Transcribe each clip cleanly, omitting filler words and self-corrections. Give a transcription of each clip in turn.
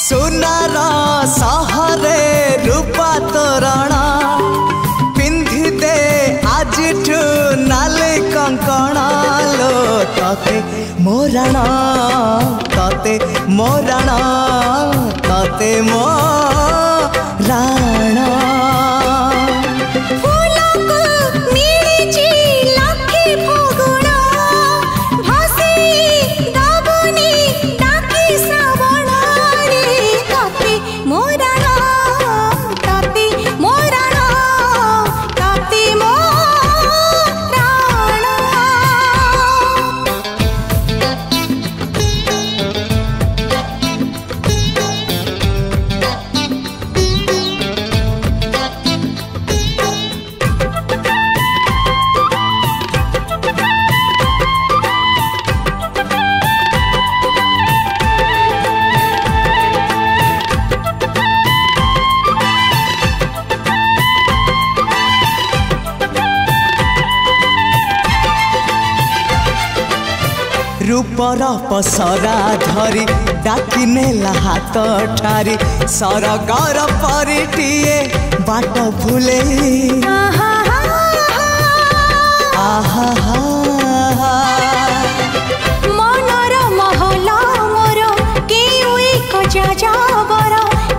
सुनार सहरे रूपा तोरण पिंधि दे आज नाली कंकण लो तते मोरण तते मोरण तते मोरण रूपर पसरा धरी डाकी नेला हाथ ठारी सरगर परिटिए बाट भूले मनर महल मोर केउ एक जाबर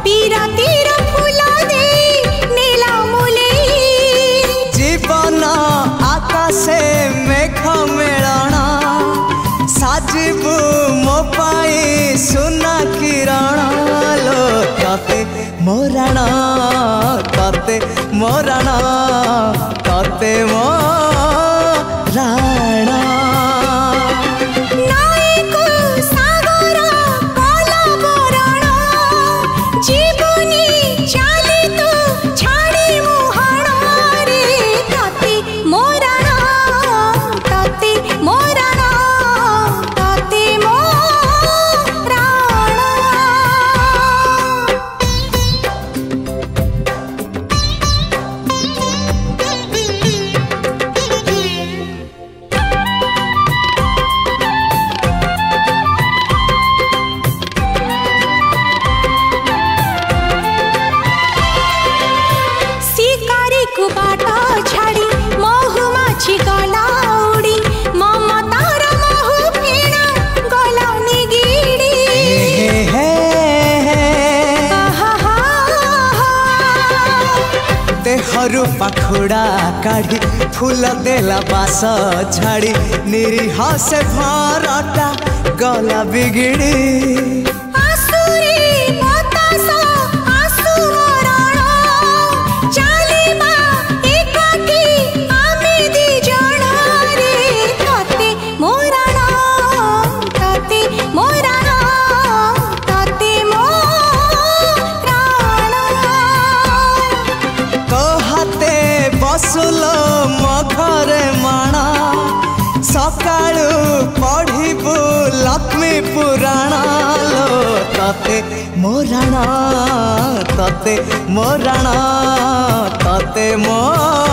पीरातीर फूल दे नीला मूले जीवन आकाशे मेघ मेलण साजिबु मो पाई सुना किरण लो तते मोरण तते मोरण तते मोरण देहरु पाखुड़ा काढ़ी फूल देला बास झाड़ी निरीह से भरटा गला बिगिड़ी बसुलो मघरे माणा सकाळु पढ़िबु लक्ष्मी पुराण लो तते मोराण तते मोराण तते मोराण।